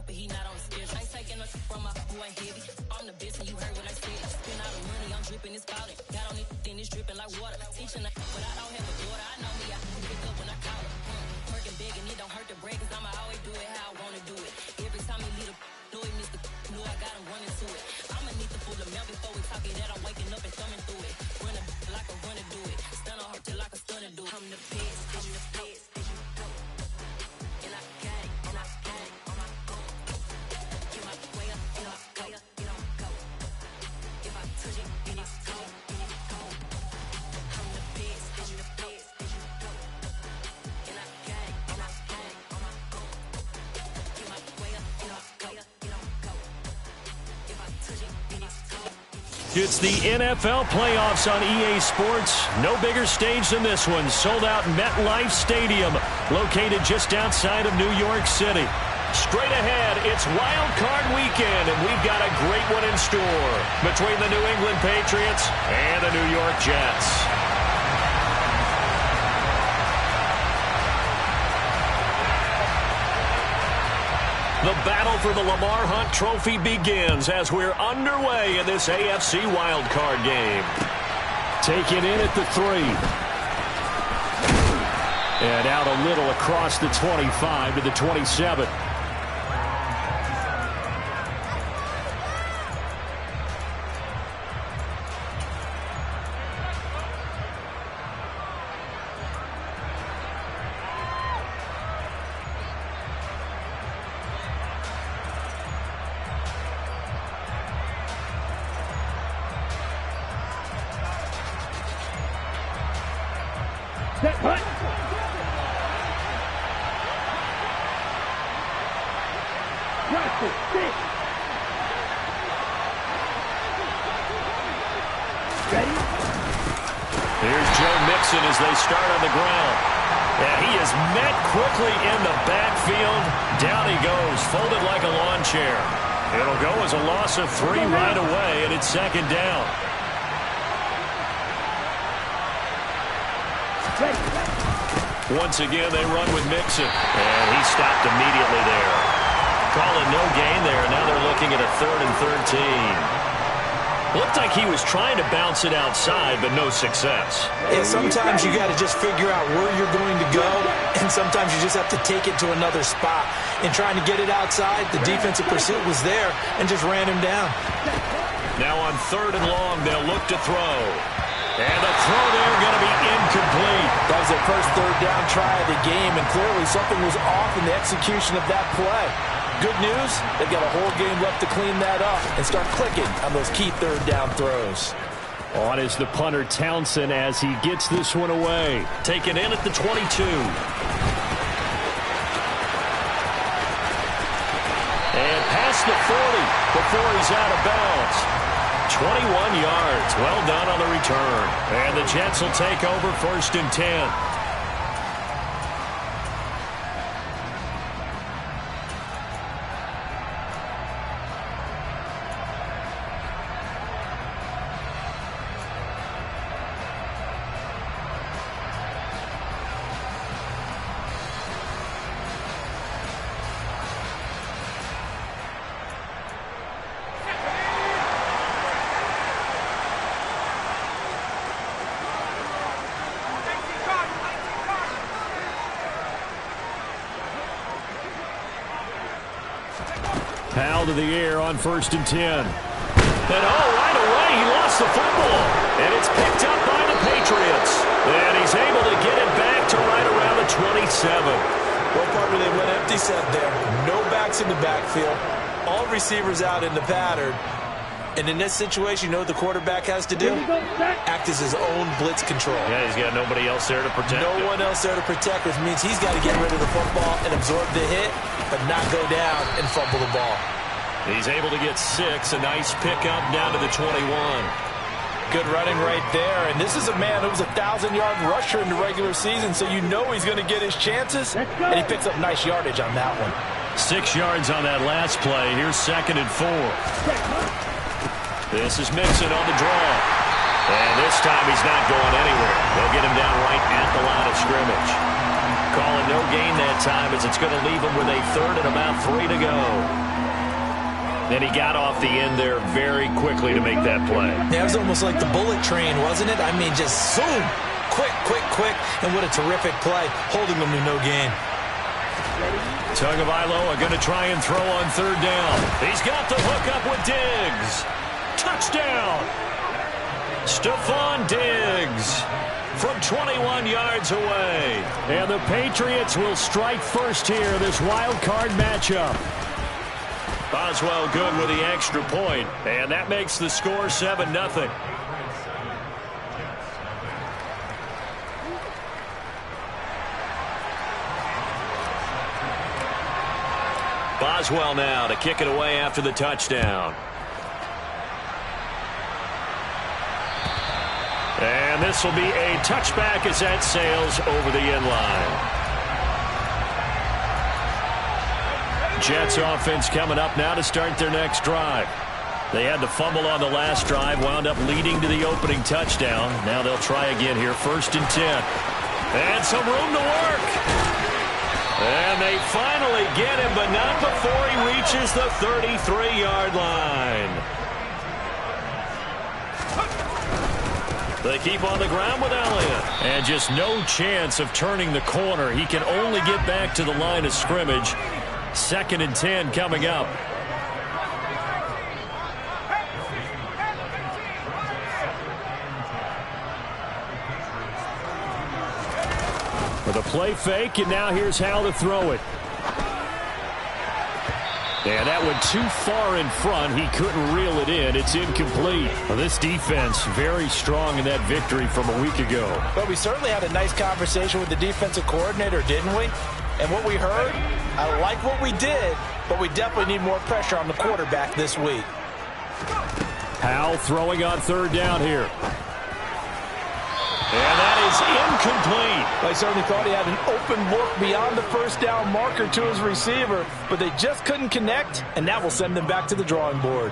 but he not on the stairs. I ain't taking no shit from my boy heavy. I'm the best and you heard what I said. Spend all the money, I'm dripping, it's spouting. Got on it, then it's dripping like water. Teaching but I don't have a daughter. I know me, I can pick up when I call her. Working big and it don't hurt the break, cause I'ma always do it how I wanna do it. Every time he lead a know he missed the know I got him running to it. I'ma need to pull the milk before we talk it that I'm waking up and thumbing through it. Run a like a runner do it. Stun on her till like a stunner do it. I'm the best, I'm the best. And I got it, and I got it on my own. Get my way up, and I go, it don't go. If I touch it, then it's cold, then it's cold. I'm the best, I'm the best, and I got it, and I got it on my own. Get my way up, and I go, it don't go. If I touch it, then it's cold. It's the NFL playoffs on EA Sports. No bigger stage than this one. Sold out MetLife Stadium, located just outside of New York City. Straight ahead, it's Wild Card Weekend, and we've got a great one in store between the New England Patriots and the New York Jets. The battle for the Lamar Hunt Trophy begins as we're underway in this AFC wildcard game. Taken in at the 3. And out a little across the 25 to the 27. Here's Joe Mixon as they start on the ground. And he is met quickly in the backfield. Down he goes, folded like a lawn chair. It'll go as a loss of 3 right away, and it's second down. Once again, they run with Mixon. And he stopped immediately there. Calling no gain there. Now they're looking at a 3rd and 13. Looked like he was trying to bounce it outside, but no success. Yeah, sometimes you got to just figure out where you're going to go, and sometimes you just have to take it to another spot. In trying to get it outside, the defensive pursuit was there and just ran him down. Now on 3rd and long, they'll look to throw. And the throw there going to be incomplete. That was their first 3rd down try of the game, and clearly something was off in the execution of that play. Good news, they've got a whole game left to clean that up and start clicking on those key 3rd down throws. On is the punter Townsend as he gets this one away. Taken in at the 22. And past the 40 before he's out of bounds. 21 yards. Well done on the return. And the Jets will take over 1st and 10. Powell to the air on 1st and 10. And right away, he lost the football. And it's picked up by the Patriots. And he's able to get it back to right around the 27. Well, partner, they went empty set there. No backs in the backfield. All receivers out in the pattern. And in this situation, you know what the quarterback has to do? Act as his own blitz control. Yeah, he's got nobody else there to protect him. No one else there to protect, which means he's got to get rid of the football and absorb the hit, but not go down and fumble the ball. He's able to get 6. A nice pickup down to the 21. Good running right there. And this is a man who was a 1,000-yard rusher in the regular season, so you know he's going to get his chances. And he picks up nice yardage on that one. 6 yards on that last play. Here's 2nd and 4. This is Mixon on the draw. And this time he's not going anywhere. They'll get him down right at the line of scrimmage. Calling no gain that that time, as it's going to leave him with a third and about 3 to go. Then he got off the end there very quickly to make that play. Yeah, it was almost like the bullet train, wasn't it? I mean, just zoom. Quick, quick, quick. And what a terrific play, holding them to no gain. Tagovailoa going to try and throw on third down. He's got the hook up with Diggs. Touchdown. Stephon Diggs from 21 yards away. And the Patriots will strike first here, this wild card matchup. Boswell good with the extra point, and that makes the score 7-0. Boswell now to kick it away after the touchdown. And this will be a touchback as that sails over the end line. Jets offense coming up now to start their next drive. They had the fumble on the last drive, wound up leading to the opening touchdown. Now they'll try again here, 1st and 10. And some room to work. And they finally get him, but not before he reaches the 33-yard line. They keep on the ground with Elliott. And just no chance of turning the corner. He can only get back to the line of scrimmage. 2nd and 10 coming up. With a play fake, and now here's how to throw it. And that went too far in front. He couldn't reel it in. It's incomplete. Well, this defense very strong in that victory from a week ago. But we certainly had a nice conversation with the defensive coordinator, didn't we? And what we heard, I like what we did, but we definitely need more pressure on the quarterback this week. Powell throwing on third down here. And that is incomplete. I certainly thought he had an open look beyond the first down marker to his receiver, but they just couldn't connect, and that will send them back to the drawing board.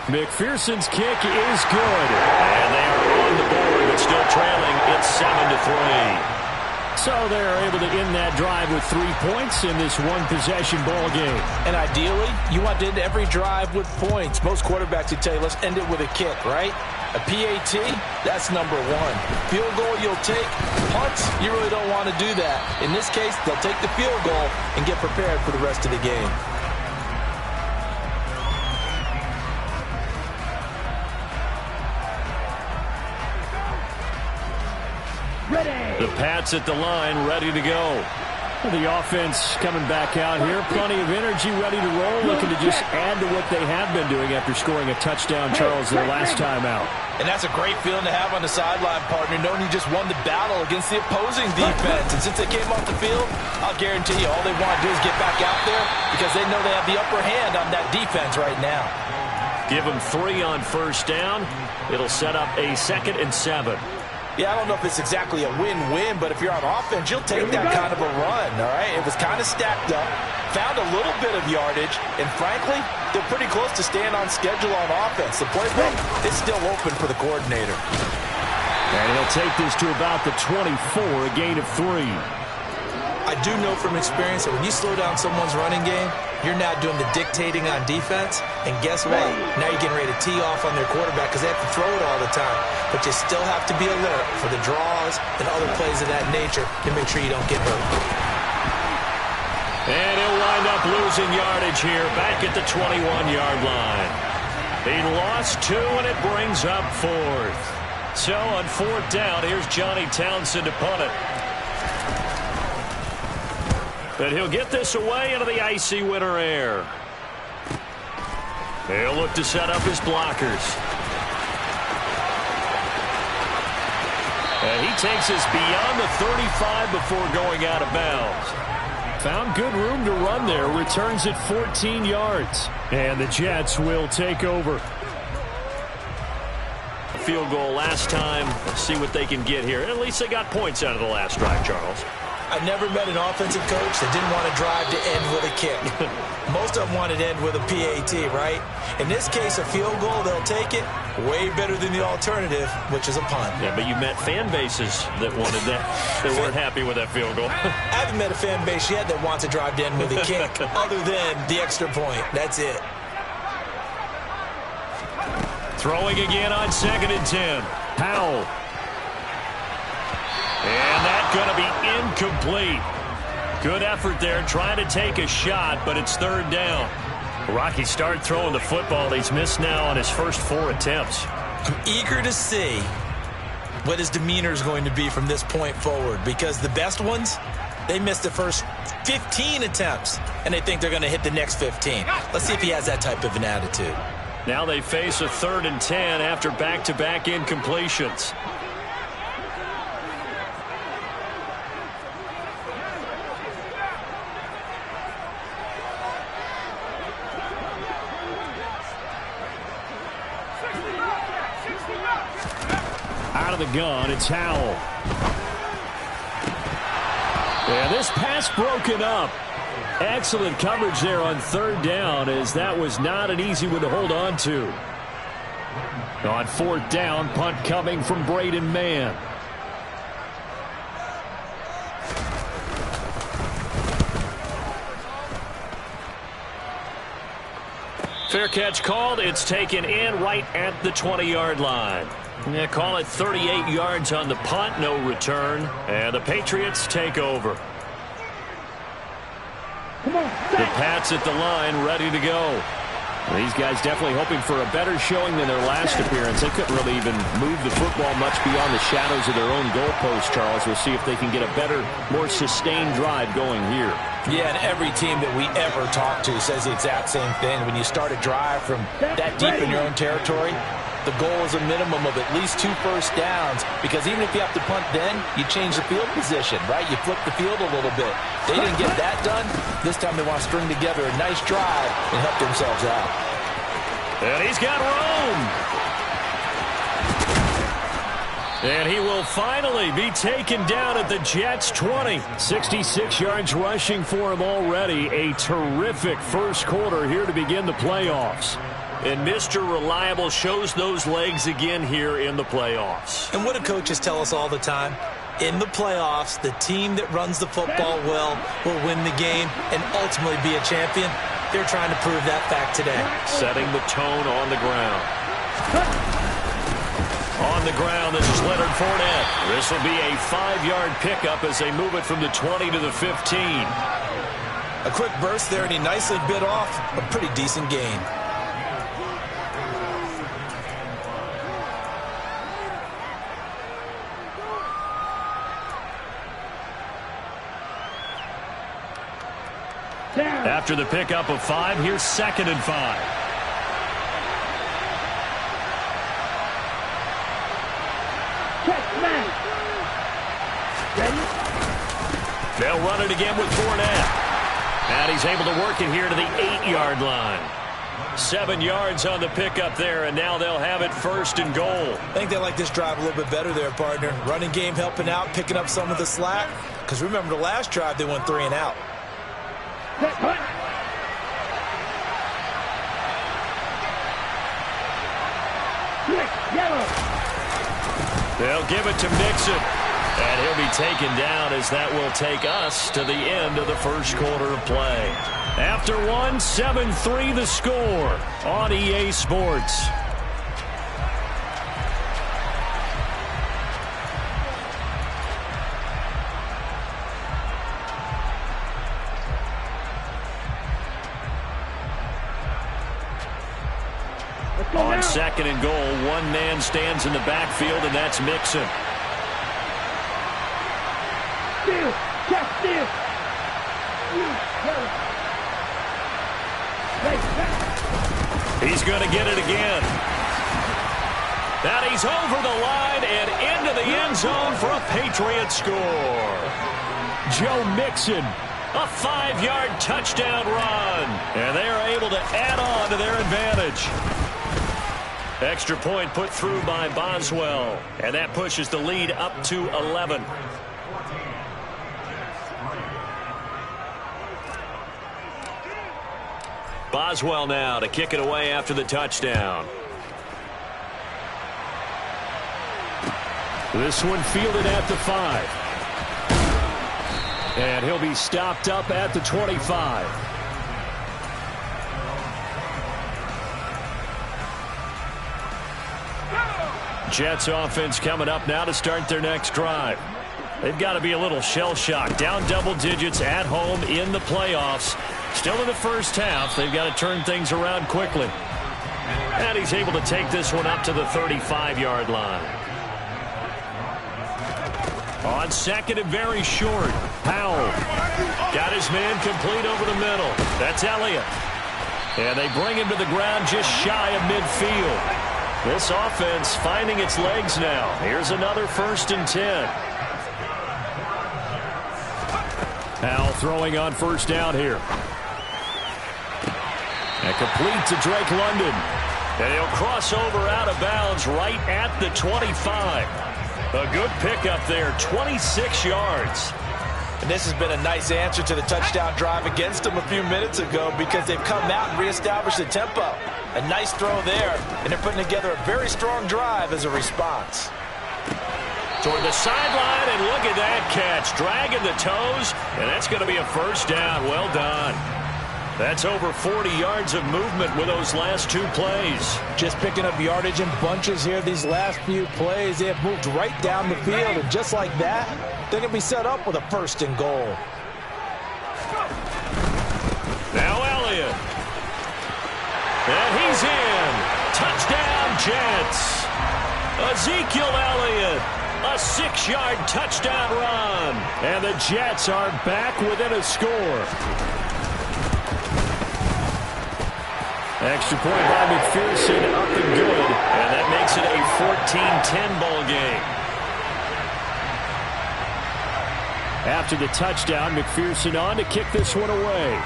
McPherson's kick is good. And they are on the board, but still trailing. It's 7-3. So they're able to end that drive with 3 points in this one-possession ball game. And ideally, you want to end every drive with points. Most quarterbacks would tell you, let's end it with a kick, right? A PAT, that's number 1. Field goal, you'll take. Punts, you really don't want to do that. In this case, they'll take the field goal and get prepared for the rest of the game. The Pats at the line, ready to go. The offense coming back out here. Plenty of energy, ready to roll, looking to just add to what they have been doing after scoring a touchdown, Charles, their last time out. And that's a great feeling to have on the sideline, partner, knowing you just won the battle against the opposing defense. And since they came off the field, I'll guarantee you all they want to do is get back out there because they know they have the upper hand on that defense right now. Give them 3 on first down. It'll set up a 2nd and 7. Yeah, I don't know if it's exactly a win-win, but if you're on offense, you'll take that kind of a run, all right? It was kind of stacked up, found a little bit of yardage, and frankly, they're pretty close to staying on schedule on offense. The playbook is still open for the coordinator. And he'll take this to about the 24, a gain of 3. I do know from experience that when you slow down someone's running game, you're now doing the dictating on defense, and guess what? Now you're getting ready to tee off on their quarterback because they have to throw it all the time. But you still have to be alert for the draws and other plays of that nature to make sure you don't get hurt. And he'll wind up losing yardage here, back at the 21-yard line. He lost 2, and it brings up 4th. So on 4th down, here's Johnny Townsend to punt it. But he'll get this away into the icy winter air. He'll look to set up his blockers. And he takes us beyond the 35 before going out of bounds. Found good room to run there. Returns it 14 yards. And the Jets will take over. Field goal last time. Let's see what they can get here. At least they got points out of the last drive, Charles. I've never met an offensive coach that didn't want to drive to end with a kick. Most of them wanted to end with a PAT, right? In this case, a field goal, they'll take it. Way better than the alternative, which is a punt. Yeah, but you met fan bases that wanted that. They weren't happy with that field goal. I haven't met a fan base yet that wants to drive to end with a kick, other than the extra point. That's it. Throwing again on 2nd and 10. Powell. And that's going to be incomplete. Good effort there trying to take a shot, but it's 3rd down. Rocky started throwing the football. He's missed now on his first 4 attempts. I'm eager to see what his demeanor is going to be from this point forward, because the best ones, they missed the first 15 attempts, and they think they're going to hit the next 15. Let's see if he has that type of an attitude. Now they face a 3rd and 10 after back-to-back incompletions. Out of the gun, it's Howell. And this pass broken up. Excellent coverage there on 3rd down, as that was not an easy one to hold on to. On 4th down, punt coming from Braden Mann. Fair catch called. It's taken in right at the 20-yard line. Yeah, call it 38 yards on the punt, no return. And the Patriots take over. The Pats at the line, ready to go. These guys definitely hoping for a better showing than their last appearance. They couldn't really even move the football much beyond the shadows of their own goalpost, Charles. We'll see if they can get a better, more sustained drive going here. Yeah, and every team that we ever talk to says the exact same thing. When you start a drive from that deep in your own territory, the goal is a minimum of at least 2 first downs, because even if you have to punt then, you change the field position, right? You flip the field a little bit. They didn't get that done. This time they want to string together a nice drive and help themselves out. And he's got room. And he will finally be taken down at the Jets' 20. 66 yards rushing for him already. A terrific first quarter here to begin the playoffs. And Mr. Reliable shows those legs again here in the playoffs. And what do coaches tell us all the time? In the playoffs, the team that runs the football well will win the game and ultimately be a champion. They're trying to prove that fact today. Setting the tone on the ground. On the ground, this is Leonard Fournette. This will be a 5-yard pickup as they move it from the 20 to the 15. A quick burst there, and he nicely bit off a pretty decent gain. After the pickup of 5, here's 2nd and 5. They'll run it again with Fournette. And he's able to work it here to the 8-yard line. 7 yards on the pickup there, and now they'll have it 1st and goal. I think they like this drive a little bit better there, partner. Running game helping out, picking up some of the slack. Because remember, the last drive they went 3 and out. They'll give it to Mixon. And he'll be taken down, as that will take us to the end of the first quarter of play. After 1, 7-3 the score on EA Sports. On 2nd and goal, one man stands in the backfield, and that's Mixon. He's going to get it again. And he's over the line and into the end zone for a Patriot score. Joe Mixon, a 5-yard touchdown run. And they are able to add on to their advantage. Extra point put through by Boswell. And that pushes the lead up to 11. Boswell now to kick it away after the touchdown. This one fielded at the 5. And he'll be stopped up at the 25. Jets offense coming up now to start their next drive. They've got to be a little shell-shocked. Down double digits at home in the playoffs. Still in the first half. They've got to turn things around quickly. And he's able to take this one up to the 35-yard line. On second and very short, Powell got his man complete over the middle. That's Elliott. And they bring him to the ground just shy of midfield. This offense finding its legs now. Here's another 1st and 10. Powell throwing on 1st down here. And complete to Drake London. And he'll cross over out of bounds right at the 25. A good pickup there, 26 yards. And this has been a nice answer to the touchdown drive against them a few minutes ago because they've come out and reestablished the tempo. A nice throw there, and they're putting together a very strong drive as a response. Toward the sideline, and look at that catch. Dragging the toes, and that's going to be a 1st down. Well done. That's over 40 yards of movement with those last 2 plays. Just picking up yardage in bunches here these last few plays. They have moved right down the field, and just like that, they're going to be set up with a 1st and goal. Now Elliott. And he's in. Touchdown, Jets. Ezekiel Elliott. A 6-yard touchdown run. And the Jets are back within a score. Extra point by McPherson, up and good. And that makes it a 14-10 ball game. After the touchdown, McPherson on to kick this one away.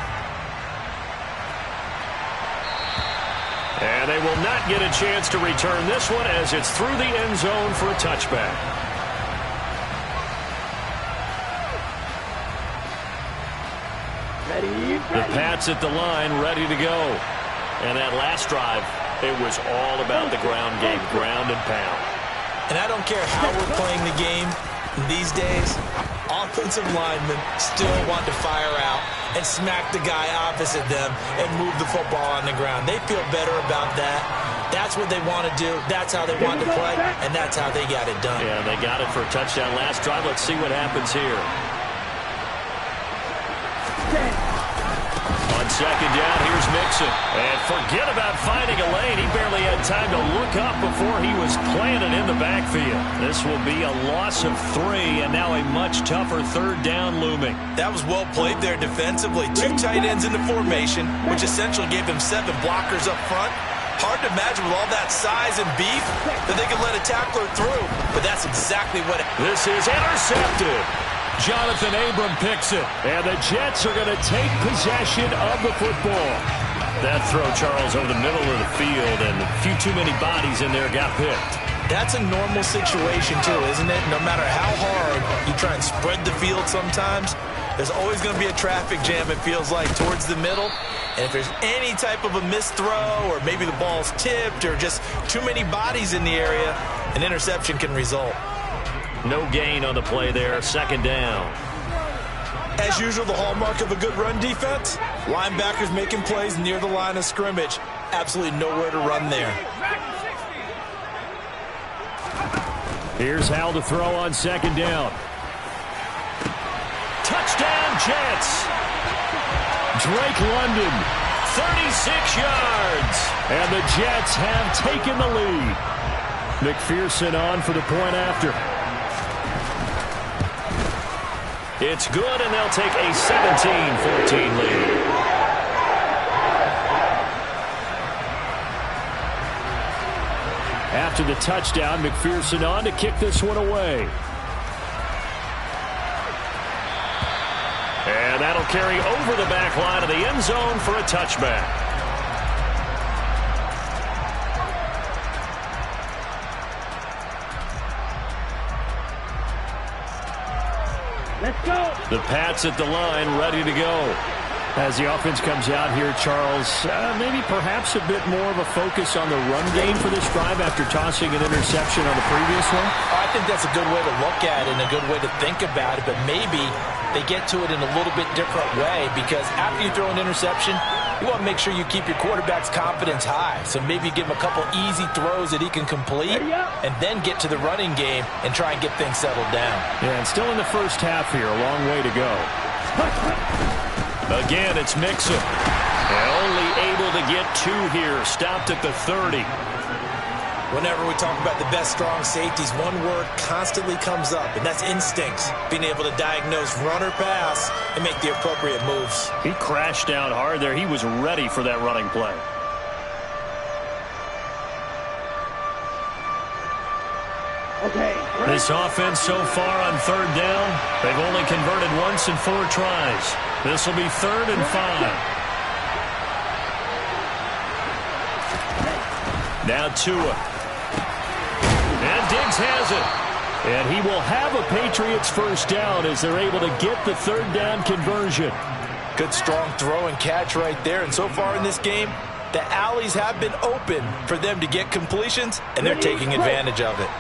And they will not get a chance to return this one as it's through the end zone for a touchback. The Pats at the line, ready to go. And that last drive, it was all about the ground game, ground and pound. And I don't care how we're playing the game these days, offensive linemen still want to fire out and smack the guy opposite them and move the football on the ground. They feel better about that. That's what they want to do. That's how they want to play, and that's how they got it done. Yeah, they got it for a touchdown last drive. Let's see what happens here. On second down, here's Mixon. And forget about finding a lane. He barely had time to look up before he was planted in the backfield. This will be a loss of 3, and now a much tougher 3rd down looming. That was well played there defensively. 2 tight ends in the formation, which essentially gave them 7 blockers up front. Hard to imagine with all that size and beef that they could let a tackler through. But that's exactly what... This is intercepted. Jonathan Abram picks it, and the Jets are going to take possession of the football. That throw, Charles, over the middle of the field, and a few too many bodies in there got picked. That's a normal situation, too, isn't it? No matter how hard you try and spread the field sometimes, there's always going to be a traffic jam, it feels like, towards the middle. And if there's any type of a missed throw, or maybe the ball's tipped, or just too many bodies in the area, an interception can result. No gain on the play there, 2nd down. As usual, the hallmark of a good run defense, linebackers making plays near the line of scrimmage. Absolutely nowhere to run there. Here's Howell to throw on 2nd down. Touchdown, Jets. Drake London, 36 yards. And the Jets have taken the lead. McPherson on for the point after. It's good, and they'll take a 17-14 lead. After the touchdown, McPherson on to kick this one away. And that'll carry over the back line of the end zone for a touchback. Let's go. The Pats at the line, ready to go. As the offense comes out here, Charles, maybe perhaps a bit more of a focus on the run game for this drive after tossing an interception on the previous one? I think that's a good way to look at it and a good way to think about it, but maybe they get to it in a little bit different way because after you throw an interception, you want to make sure you keep your quarterback's confidence high. So maybe give him a couple easy throws that he can complete and then get to the running game and try and get things settled down. Yeah, and still in the first half here, a long way to go. Again, it's Mixon. Only able to get 2 here. Stopped at the 30. Whenever we talk about the best strong safeties, one word constantly comes up, and that's instincts. Being able to diagnose run or pass and make the appropriate moves. He crashed down hard there. He was ready for that running play. This offense so far on 3rd down, they've only converted once in 4 tries. This will be 3rd and 5. Now Tua. And Diggs has it. And he will have a Patriots first down as they're able to get the 3rd down conversion. Good strong throw and catch right there. And so far in this game, the alleys have been open for them to get completions, and they're taking advantage of it.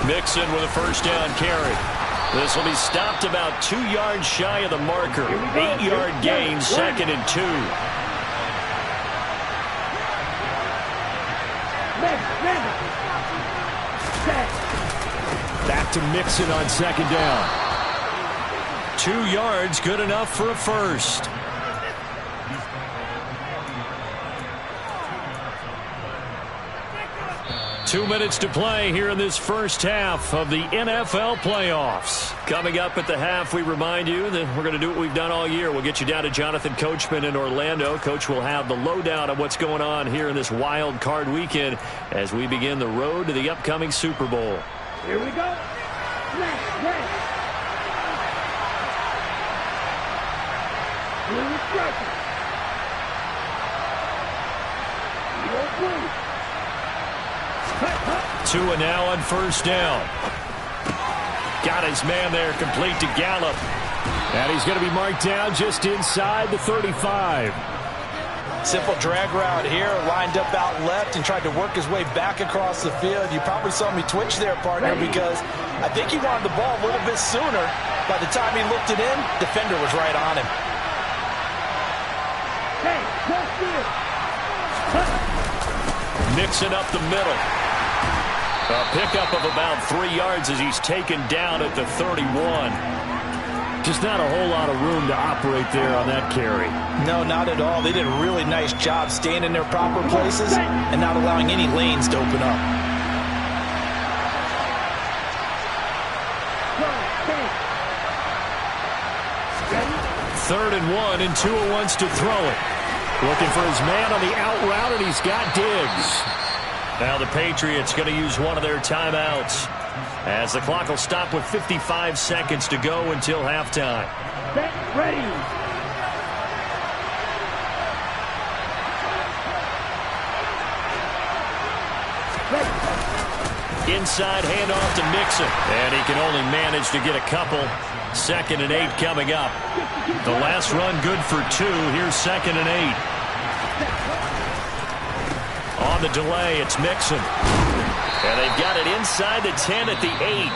Mixon with a first down carry. This will be stopped about 2 yards shy of the marker. 8-yard gain, 2nd and 2. Back to Mixon on 2nd down. 2 yards, good enough for a first. Two minutes to play here in this first half of the NFL playoffs. Coming up at the half, we remind you that we're going to do what we've done all year. We'll get you down to Jonathan Coachman in Orlando. Coach will have the lowdown on what's going on here in this wild card weekend as we begin the road to the upcoming Super Bowl. Here we go. Tua now on first down. Got his man there, complete to Gallup. And he's going to be marked down just inside the 35. Simple drag route here, lined up out left and tried to work his way back across the field. You probably saw me twitch there, partner, because I think he wanted the ball a little bit sooner. By the time he looked it in, defender was right on him. Mixing up the middle. A pickup of about 3 yards as he's taken down at the 31. Just not a whole lot of room to operate there on that carry. No, not at all. They did a really nice job staying in their proper places and not allowing any lanes to open up. Third and 1, and Tua wants to throw it. Looking for his man on the out route, and he's got Diggs. Now the Patriots going to use one of their timeouts as the clock will stop with 55 seconds to go until halftime. Set, ready. Inside handoff to Mixon, and he can only manage to get a couple. 2nd and 8 coming up. The last run good for 2. Here's 2nd and 8. On the delay, it's Mixon. And they've got it inside the 10 at the 8.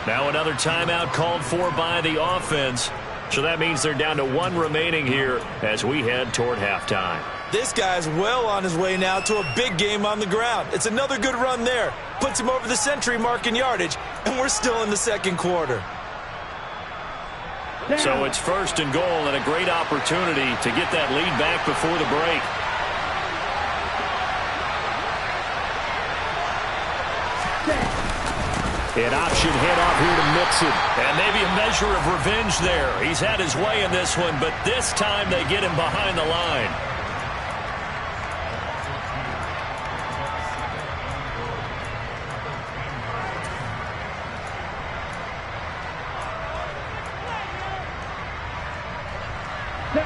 Now another timeout called for by the offense. So that means they're down to 1 remaining here as we head toward halftime. This guy's well on his way now to a big game on the ground. It's another good run there. Puts him over the century mark in yardage, and we're still in the second quarter. So it's 1st and goal and a great opportunity to get that lead back before the break. An option handoff here to Mixon. And maybe a measure of revenge there. He's had his way in this one, but this time they get him behind the line. 2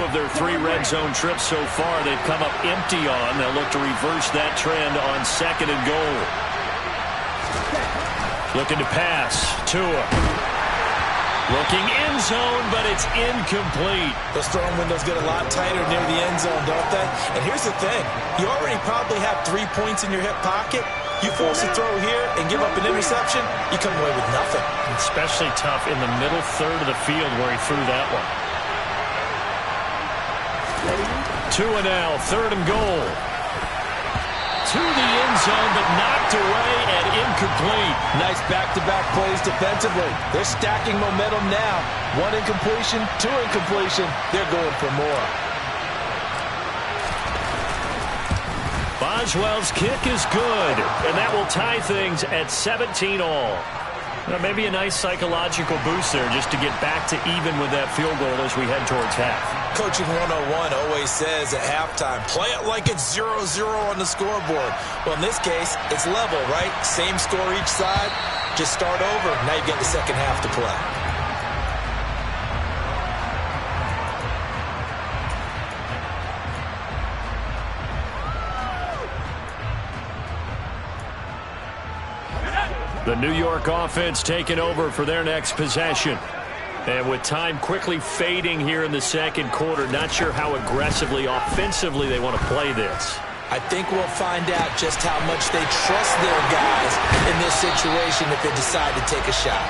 of their 3 red zone trips so far they've come up empty on. They'll look to reverse that trend on 2nd and goal. Looking to pass. Tua. Looking end zone, but it's incomplete. Those throwing windows get a lot tighter near the end zone, don't they? And here's the thing. You already probably have 3 points in your hip pocket. You force a throw here and give up an interception, you come away with nothing. Especially tough in the middle third of the field where he threw that one. Tua now, 3rd and goal. To the end zone, but knocked away and incomplete. Nice back-to-back plays defensively. They're stacking momentum now. 1 incompletion, 2 incompletion. They're going for more. Boswell's kick is good, and that will tie things at 17 all. Now, maybe a nice psychological boost there just to get back to even with that field goal as we head towards half. Coaching 101 always says at halftime, play it like it's 0-0 on the scoreboard. Well, in this case, it's level, right? Same score each side. Just start over. Now you get the second half to play. The New York offense taking over for their next possession. And with time quickly fading here in the second quarter, not sure how aggressively, offensively they want to play this. I think we'll find out just how much they trust their guys in this situation if they decide to take a shot.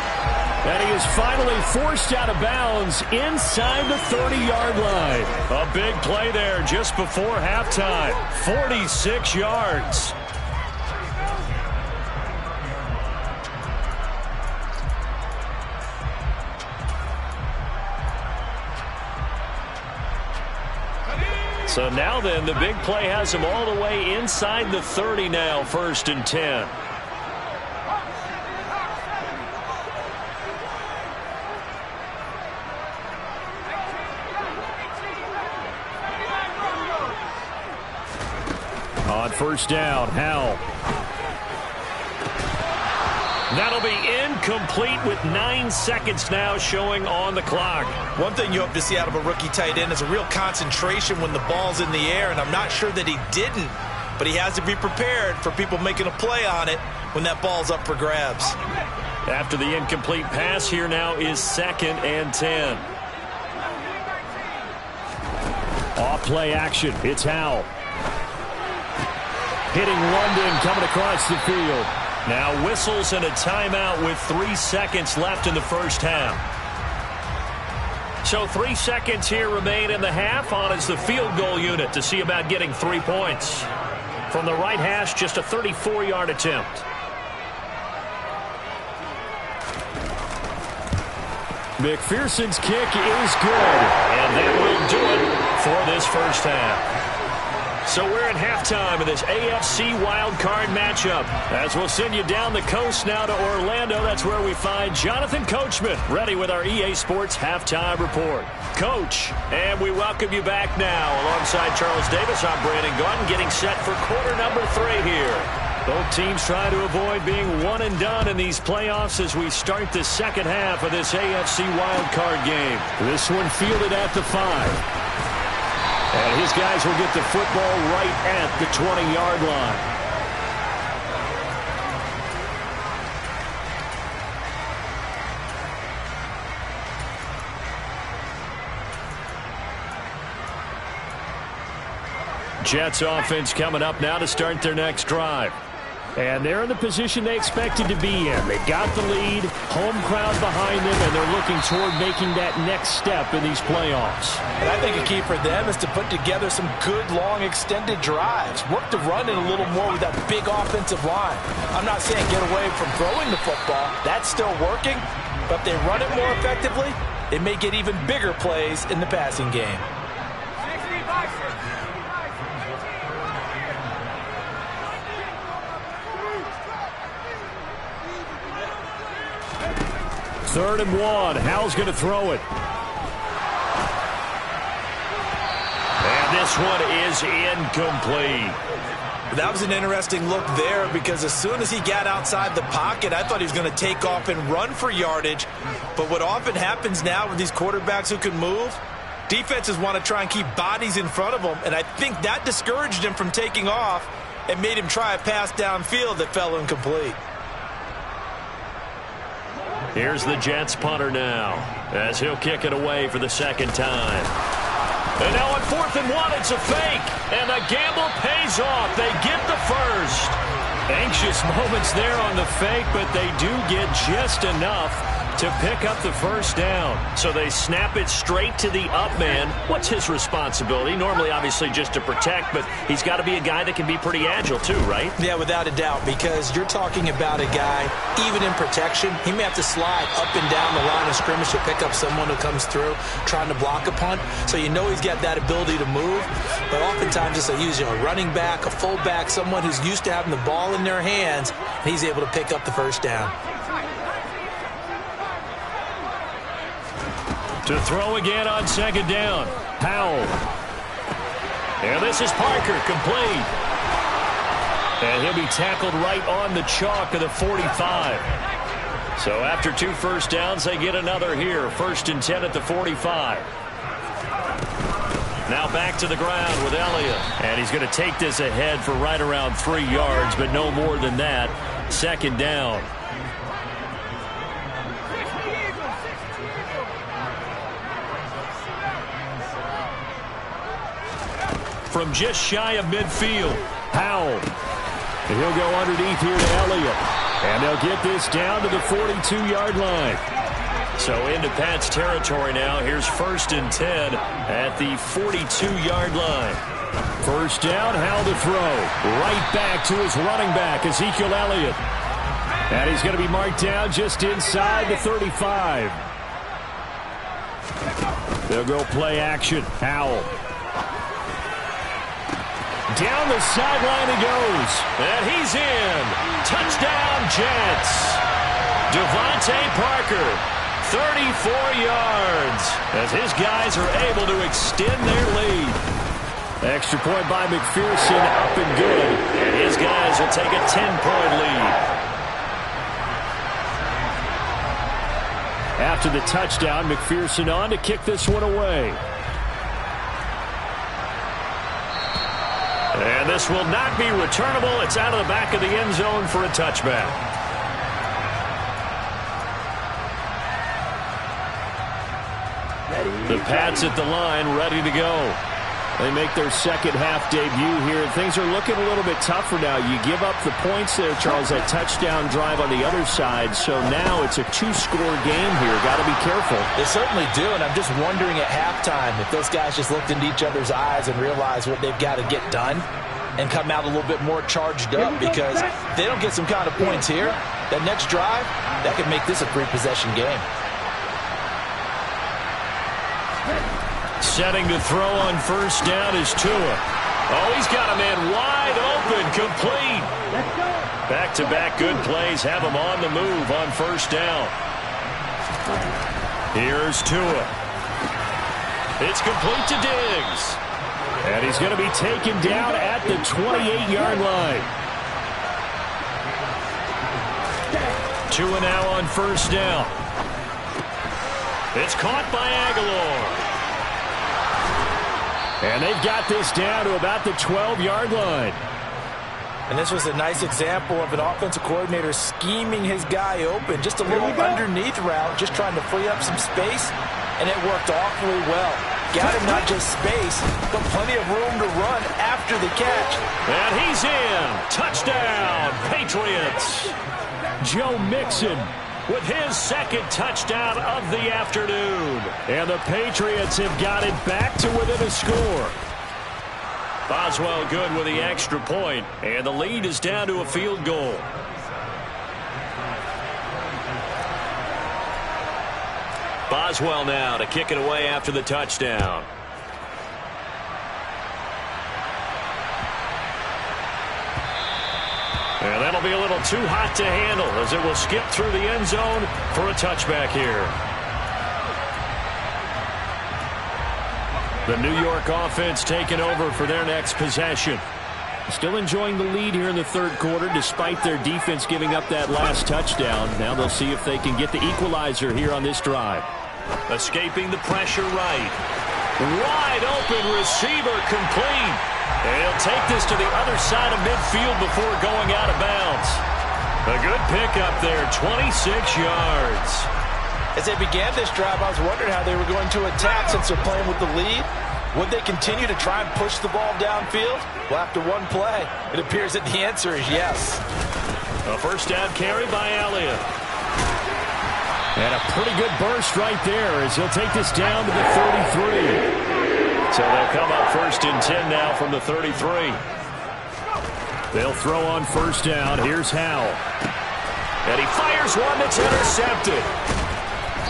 And he is finally forced out of bounds inside the 30-yard line. A big play there just before halftime. 46 yards. So now then, the big play has him all the way inside the 30 now, 1st and 10. On 1st down, Howell. That'll be incomplete with 9 seconds now showing on the clock. One thing you hope to see out of a rookie tight end is a real concentration when the ball's in the air, and I'm not sure that he didn't, but he has to be prepared for people making a play on it when that ball's up for grabs. After the incomplete pass, here now is 2nd and 10. Off play action. It's Howell. Hitting London coming across the field. Now whistles and a timeout with 3 seconds left in the first half. So 3 seconds here remain in the half. On is the field goal unit to see about getting 3 points. From the right hash, just a 34-yard attempt. McPherson's kick is good. And that will do it for this first half. So we're at halftime of this AFC wildcard matchup. As we'll send you down the coast now to Orlando, that's where we find Jonathan Coachman ready with our EA Sports Halftime Report. Coach, and we welcome you back now. Alongside Charles Davis, I'm Brandon Gordon, getting set for quarter number 3 here. Both teams trying to avoid being one and done in these playoffs as we start the second half of this AFC wildcard game. This one fielded at the 5. And his guys will get the football right at the 20-yard line. Jets offense coming up now to start their next drive. And they're in the position they expected to be in. They got the lead, home crowd behind them, and they're looking toward making that next step in these playoffs. And I think a key for them is to put together some good, long, extended drives. Work the run in a little more with that big offensive line. I'm not saying get away from throwing the football. That's still working. But if they run it more effectively, they may get even bigger plays in the passing game. Third and 1. Howell's going to throw it. And this one is incomplete. That was an interesting look there because as soon as he got outside the pocket, I thought he was going to take off and run for yardage. But what often happens now with these quarterbacks who can move, Defenses want to try and keep bodies in front of them, and I think that discouraged him from taking off and made him try a pass downfield that fell incomplete. Here's the Jets punter now, as he'll kick it away for the second time. And now on 4th and 1, it's a fake, and the gamble pays off. They get the first. Anxious moments there on the fake, but they do get just enough to pick up the first down. So they snap it straight to the up man. What's his responsibility? Normally, obviously, just to protect, but he's got to be a guy that can be pretty agile too, right? Yeah, without a doubt, because you're talking about a guy, even in protection, he may have to slide up and down the line of scrimmage to pick up someone who comes through trying to block a punt. So you know he's got that ability to move, but oftentimes it's usually a running back, a fullback, someone who's used to having the ball in their hands, and he's able to pick up the first down. To throw again on second down. Powell. And this is Parker, complete. And he'll be tackled right on the chalk of the 45. So after 2 first downs, they get another here. 1st and 10 at the 45. Now back to the ground with Elliott. And he's going to take this ahead for right around 3 yards, but no more than that. 2nd down. From just shy of midfield, Powell. And he'll go underneath here to Elliott. And they'll get this down to the 42-yard line. So into Pat's territory now. Here's 1st and 10 at the 42-yard line. First down, Howell to throw. Right back to his running back, Ezekiel Elliott. And he's going to be marked down just inside the 35. They'll go play action. Howell. Down the sideline he goes. And he's in. Touchdown, Jets. Devontae Parker, 34 yards, as his guys are able to extend their lead. Extra point by McPherson, up and good. And his guys will take a 10-point lead. After the touchdown, McPherson on to kick this one away. And this will not be returnable. It's out of the back of the end zone for a touchback. The Pats at the line, ready to go. They make their second half debut here. Things are looking a little bit tougher now. You give up the points there, Charles, that touchdown drive on the other side. So now it's a 2-score game here. Got to be careful. They certainly do, and I'm just wondering at halftime if those guys just looked into each other's eyes and realized what they've got to get done and come out a little bit more charged up, because if they don't get some kind of points here, that next drive, that could make this a 3-possession game. Setting to throw on first down is Tua. Oh, he's got a man wide open, complete. Back-to-back good plays have him on the move on first down. Here's Tua. It's complete to Diggs. And he's going to be taken down at the 28-yard line. Tua now on first down. It's caught by Aguilar. And they've got this down to about the 12-yard line. And this was a nice example of an offensive coordinator scheming his guy open. Just a little underneath route, just trying to free up some space, and it worked awfully well. Got him not just space, but plenty of room to run after the catch. And he's in. Touchdown, Patriots. Joe Mixon with his second touchdown of the afternoon. And the Patriots have got it back to within a score. Boswell good with the extra point, and the lead is down to a field goal. Boswell now to kick it away after the touchdown. And that'll be a little too hot to handle, as it will skip through the end zone for a touchback here. The New York offense taking over for their next possession. Still enjoying the lead here in the third quarter, despite their defense giving up that last touchdown. Now they'll see if they can get the equalizer here on this drive. Escaping the pressure right. Wide open receiver complete. And he'll take this to the other side of midfield before going out of bounds. A good pickup there, 26 yards. As they began this drive, I was wondering how they were going to attack since they're playing with the lead. Would they continue to try and push the ball downfield? Well, after one play, it appears that the answer is yes. A first down carry by Elliott. And a pretty good burst right there as he'll take this down to the 33. So they'll come up first and 10 now from the 33. They'll throw on first down. Here's Howell. And he fires one that's intercepted.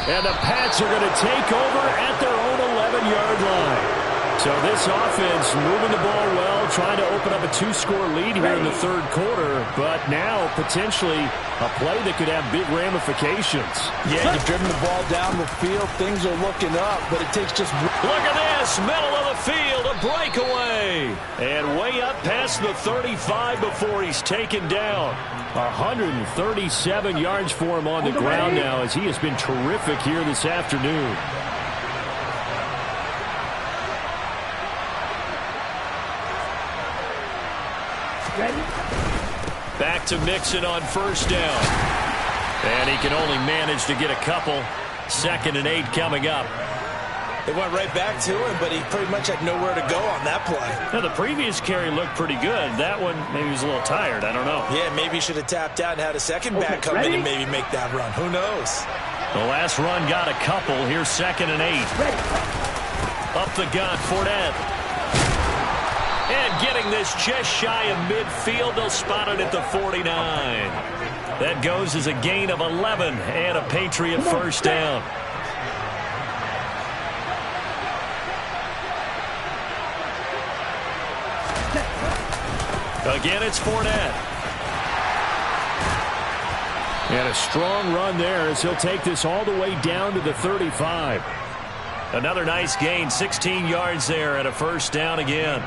And the Pats are going to take over at their own 11-yard line. So this offense moving the ball well, trying to open up a 2-score lead here in the third quarter, but now potentially a play that could have big ramifications. Yeah, you've driven the ball down the field. Things are looking up, but it takes just... Look at this, middle of the field, a breakaway. And way up past the 35 before he's taken down. 137 yards for him on the ground now as he has been terrific here this afternoon. Back to Mixon on first down. And he can only manage to get a couple. 2nd and 8 coming up. They went right back to him, but he pretty much had nowhere to go on that play. Now, the previous carry looked pretty good. That one, maybe he was a little tired. I don't know. Yeah, maybe he should have tapped out and had a second back come in and maybe make that run. Who knows? The last run got a couple. Here's 2nd and 8. Up the gut, Fournette. And getting this just shy of midfield, they'll spot it at the 49. That goes as a gain of 11 and a Patriot first down. Again, it's Fournette. And a strong run there as he'll take this all the way down to the 35. Another nice gain, 16 yards there and a first down again.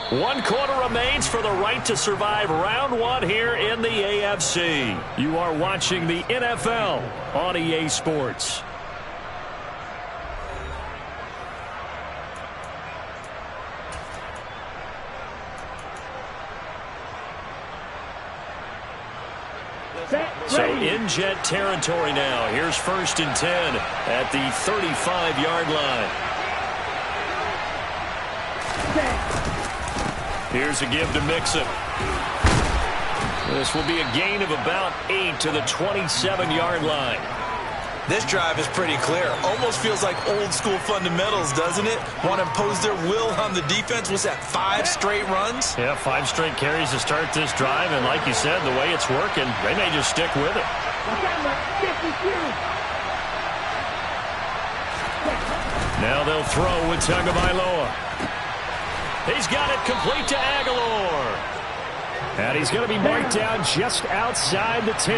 1 quarter remains for the right to survive round 1 here in the AFC. You are watching the NFL on EA Sports. So in Jet territory now. Here's 1st and 10 at the 35-yard line. Here's a give to Mixon. This will be a gain of about 8 to the 27-yard line. This drive is pretty clear. Almost feels like old school fundamentals, doesn't it? Want to impose their will on the defense. Was that 5 straight runs? Yeah, 5 straight carries to start this drive. And like you said, the way it's working, they may just stick with it. Now they'll throw with Tagovailoa. He's got it complete to Aguilar. And he's going to be marked down just outside the 10.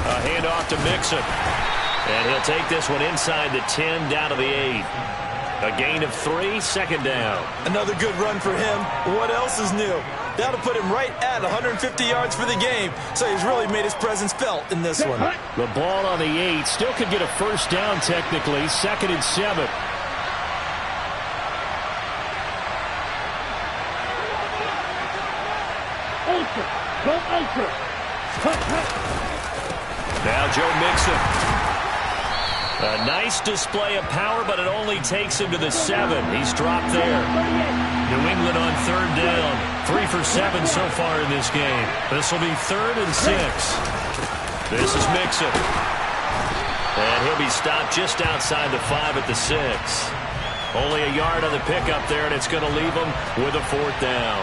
A handoff to Mixon. And he'll take this one inside the 10 down to the 8. A gain of 3, 2nd down. Another good run for him. What else is new? That'll put him right at 150 yards for the game. So he's really made his presence felt in this one. The ball on the 8. Still could get a first down technically. 2nd and 7. Now Joe Mixon. A nice display of power, but it only takes him to the 7. He's dropped there. New England on 3rd down. 3 for 7 so far in this game. This will be 3rd and 6. This is Mixon. And he'll be stopped just outside the 5 at the 6. Only a yard on the pickup there, and it's going to leave him with a 4th down.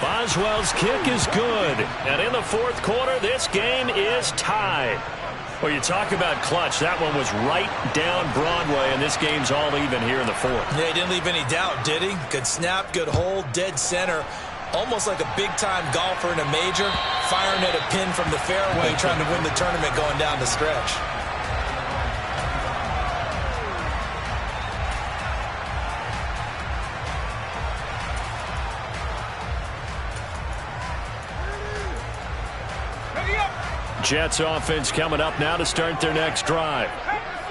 Boswell's kick is good. And in the 4th quarter, this game is tied. Well, you talk about clutch. That one was right down Broadway, and this game's all even here in the 4th. Yeah, he didn't leave any doubt, did he? Good snap, good hold, dead center. Almost like a big-time golfer in a major, firing at a pin from the fairway, trying to win the tournament going down the stretch. Jets offense coming up now to start their next drive.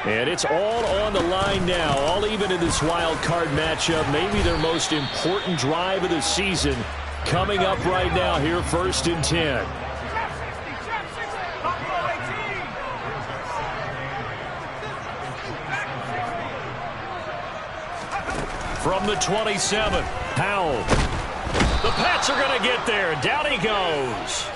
And it's all on the line now, all even in this wild card matchup. Maybe their most important drive of the season coming up right now here, 1st and 10. From the 27, Powell. The Pats are going to get there. Down he goes.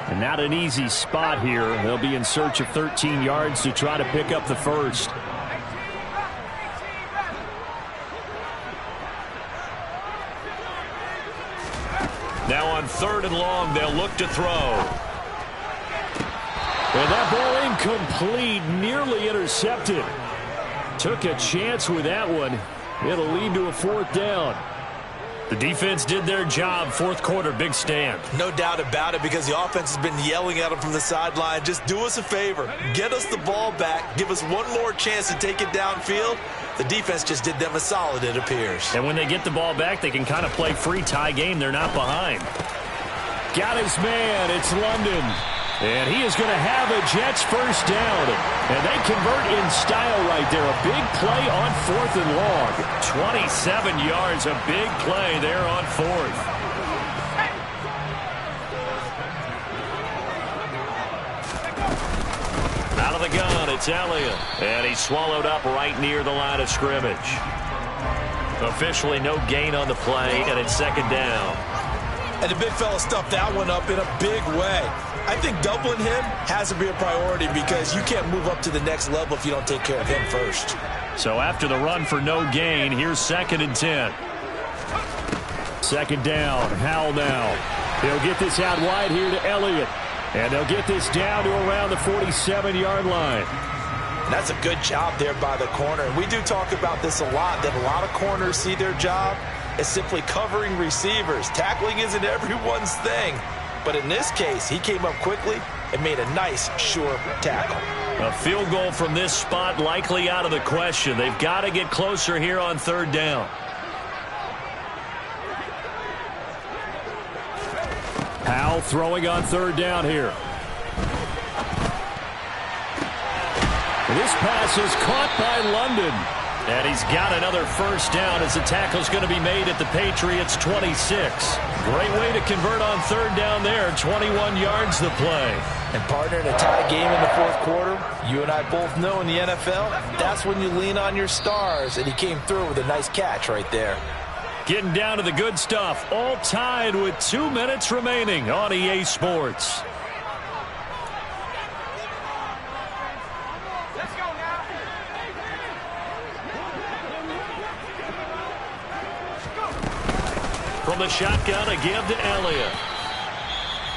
And not an easy spot here. They'll be in search of 13 yards to try to pick up the first. Now on 3rd and long, they'll look to throw. And that ball incomplete, nearly intercepted. Took a chance with that one. It'll lead to a 4th down. The defense did their job. 4th quarter, big stand. No doubt about it, because the offense has been yelling at them from the sideline. Just do us a favor. Get us the ball back. Give us one more chance to take it downfield. The defense just did them a solid, it appears. And when they get the ball back, they can kind of play free tie game. They're not behind. Got his man. It's London. And he is going to have a Jets first down. And they convert in style right there. A big play on 4th and long. 27 yards, a big play there on 4th. Out of the gun, it's Elliott. And he's swallowed up right near the line of scrimmage. Officially no gain on the play, and it's 2nd down. And the big fella stuffed that one up in a big way. I think doubling him has to be a priority, because you can't move up to the next level if you don't take care of him first. So after the run for no gain, here's 2nd and 10. 2nd down, Howell now. He'll get this out wide here to Elliott. And they'll get this down to around the 47-yard line. And that's a good job there by the corner. And we do talk about this a lot, that a lot of corners see their job as simply covering receivers. Tackling isn't everyone's thing. But in this case, he came up quickly and made a nice, sure tackle. A field goal from this spot likely out of the question. They've got to get closer here on 3rd down. Powell throwing on 3rd down here. This pass is caught by London. And he's got another first down as the tackle's going to be made at the Patriots' 26. Great way to convert on 3rd down there. 21 yards the play. And partner, in a tie game in the 4th quarter, you and I both know in the NFL, that's when you lean on your stars. And he came through with a nice catch right there. Getting down to the good stuff. All tied with 2 minutes remaining on EA Sports. From the shotgun, a give to Elliott.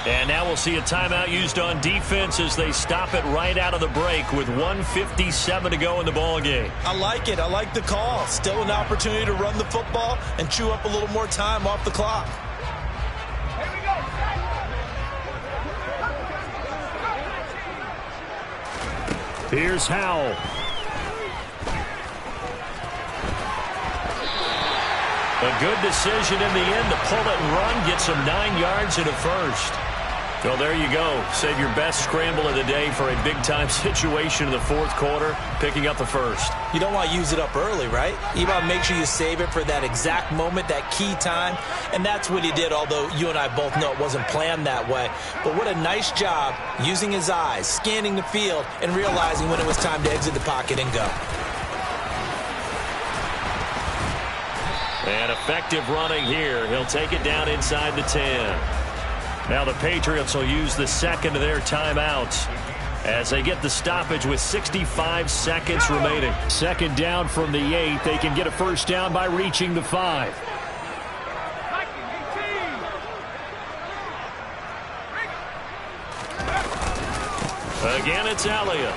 And now we'll see a timeout used on defense as they stop it right out of the break with 1:57 to go in the ball game. I like it. I like the call. Still an opportunity to run the football and chew up a little more time off the clock. Here's Howell. A good decision in the end to pull it and run, get some 9 yards and a first. Well, there you go. Save your best scramble of the day for a big-time situation in the 4th quarter, picking up the first. You don't want to use it up early, right? You want to make sure you save it for that exact moment, that key time. And that's what he did, although you and I both know it wasn't planned that way. But what a nice job using his eyes, scanning the field, and realizing when it was time to exit the pocket and go. And effective running here. He'll take it down inside the 10. Now the Patriots will use the second of their timeouts as they get the stoppage with 65 seconds remaining. 2nd down from the 8. They can get a first down by reaching the 5. Again, it's Elliott.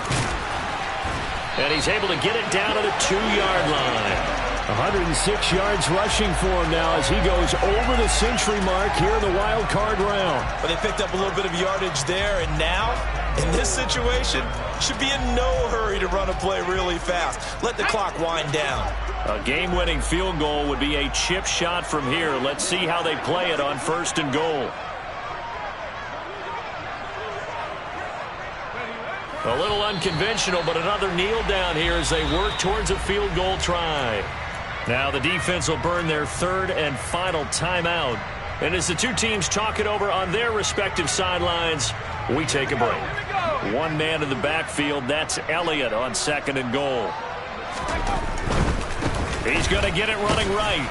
And he's able to get it down to the 2-yard line. 106 yards rushing for him now as he goes over the century mark here in the wild card round. But they picked up a little bit of yardage there, and now, in this situation, should be in no hurry to run a play really fast. Let the clock wind down. A game-winning field goal would be a chip shot from here. Let's see how they play it on 1st and goal. A little unconventional, but another kneel down here as they work towards a field goal try. Now the defense will burn their third and final timeout. And as the two teams talk it over on their respective sidelines, we take a break. One man in the backfield, that's Elliott on second and goal. He's going to get it running right.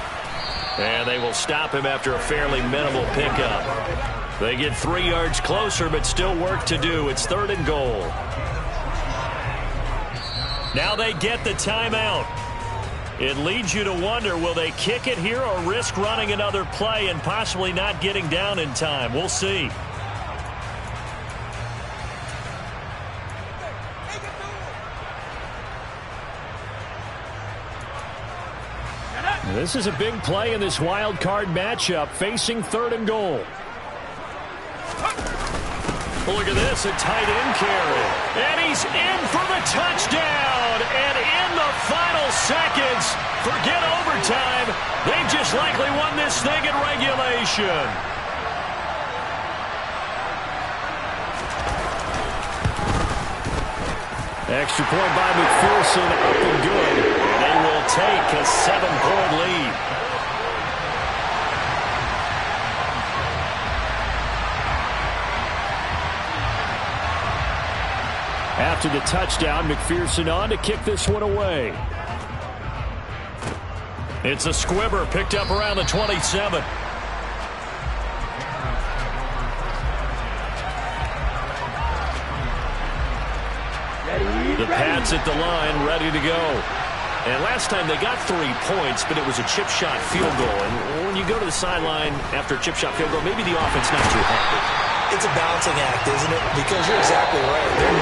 And they will stop him after a fairly minimal pickup. They get 3 yards closer, but still work to do. It's third and goal. Now they get the timeout. It leads you to wonder, will they kick it here or risk running another play and possibly not getting down in time? We'll see. This is a big play in this wild card matchup, facing third and goal. Look at this, a tight end carry. And he's in for the touchdown. And in the final seconds, forget overtime, they've just likely won this thing in regulation. Extra point by McPherson, up and good. And they will take a 7-point lead. After the touchdown, McPherson on to kick this one away. It's a squibber picked up around the 27. The Pats at the line, ready to go. And last time they got 3 points, but it was a chip shot field goal. And when you go to the sideline after a chip shot field goal, maybe the offense not too happy. It's a balancing act, isn't it? Because you're exactly right. They're